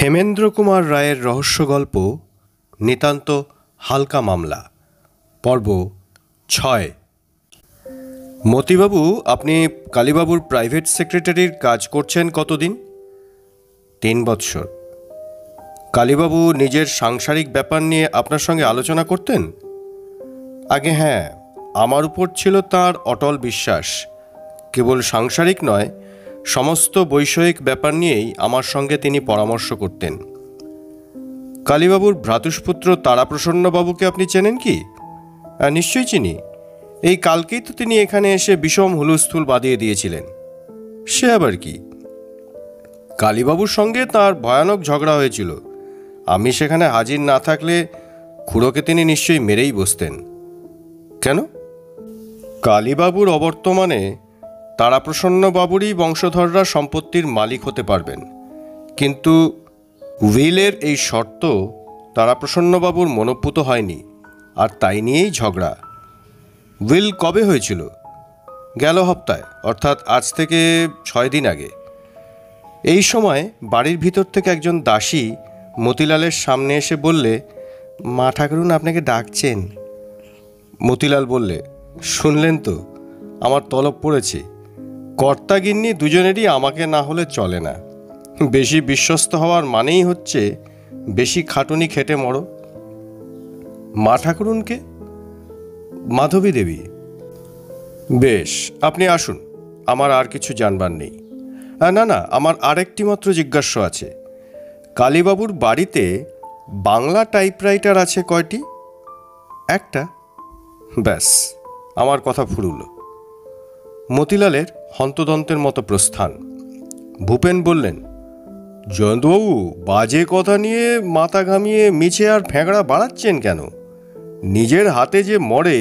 হেমেন্দ্র কুমার রায়ের রহস্য গল্প নিতান্ত হালকা মামলা পর্ব ৬। মতিবাবু, আপনি কালীবাবুর প্রাইভেট সেক্রেটারির কাজ করছেন কতদিন? ৩ বৎসর। কালীবাবু নিজের সাংসারিক ব্যাপার নিয়ে আপনার সঙ্গে আলোচনা করতেন? আগে হ্যাঁ, আমার উপর ছিল তাঁর অটল বিশ্বাস। কেবল সাংসারিক নয়, সমস্ত বৈষয়িক ব্যাপার নিয়েই আমার সঙ্গে তিনি পরামর্শ করতেন। কালীবাবুর ভ্রাতুষ্পুত্র তারাপ্রসন্নবাবুকে আপনি চেনেন কি? নিশ্চয়ই চিনি। এই কালকেই তো তিনি এখানে এসে বিষম হুলস্থুল বাঁধিয়ে দিয়েছিলেন। সে আবার কি? কালীবাবুর সঙ্গে তার ভয়ানক ঝগড়া হয়েছিল। আমি সেখানে হাজির না থাকলে খুড়োকে তিনি নিশ্চয়ই মেরেই বসতেন। কেন? কালীবাবুর অবর্তমানে তারাপ্রসন্নবাবুরই বংশধররা সম্পত্তির মালিক হতে পারবেন, কিন্তু উইলের এই শর্ত তারাপ্রসন্নবাবুর মনোপুত হয়নি, আর তাই নিয়েই ঝগড়া। উইল কবে হয়েছিল? গেল হপ্তায়, অর্থাৎ আজ থেকে ৬ দিন আগে। এই সময় বাড়ির ভিতর থেকে একজন দাসী মতিলালের সামনে এসে বললে, মা ঠাকুরুন আপনাকে ডাকছেন। মতিলাল বললে, শুনলেন তো, আমার তলব পড়েছে। কর্তাগিন্নি দুজনেরই আমাকে না হলে চলে না। বেশি বিশ্বস্ত হওয়ার মানেই হচ্ছে বেশি খাটুনি খেটে মরো। মা ঠাকুরুনকে? মাধবী দেবী। বেশ, আপনি আসুন, আমার আর কিছু জানবার নেই। না না, আমার আরেকটি মাত্র জিজ্ঞাসা আছে। কালীবাবুর বাড়িতে বাংলা টাইপরাইটার আছে কয়টি? একটা। ব্যাস, আমার কথা ফুরুল। মতিলালের হন্তদন্তের মতো প্রস্থান। ভূপেন বললেন, জয়ন্তবাবু, বাজে কথা নিয়ে মাথা ঘামিয়ে মিছে আর ফ্যাঁকড়া বাড়াচ্ছেন কেন? নিজের হাতে যে মরে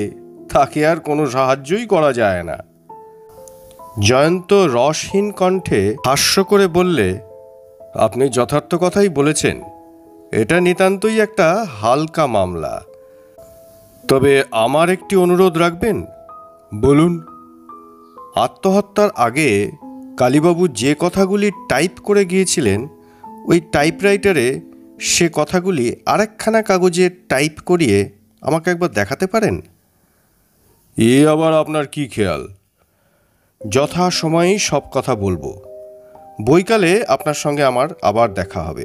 তাকে আর কোনো সাহায্যই করা যায় না। জয়ন্ত রসহীন কণ্ঠে হাস্য করে বললে, আপনি যথার্থ কথাই বলেছেন। এটা নিতান্তই একটা হালকা মামলা। তবে আমার একটি অনুরোধ রাখবেন? বলুন। আত্মহত্যার আগে কালীবাবু যে কথাগুলি টাইপ করে গিয়েছিলেন, ওই টাইপরাইটারে সে কথাগুলি আরেকখানা কাগজে টাইপ করিয়ে আমাকে একবার দেখাতে পারেন? এ আবার আপনার কি খেয়াল? যথা সময়েই সব কথা বলবো। বৈকালে আপনার সঙ্গে আমার আবার দেখা হবে।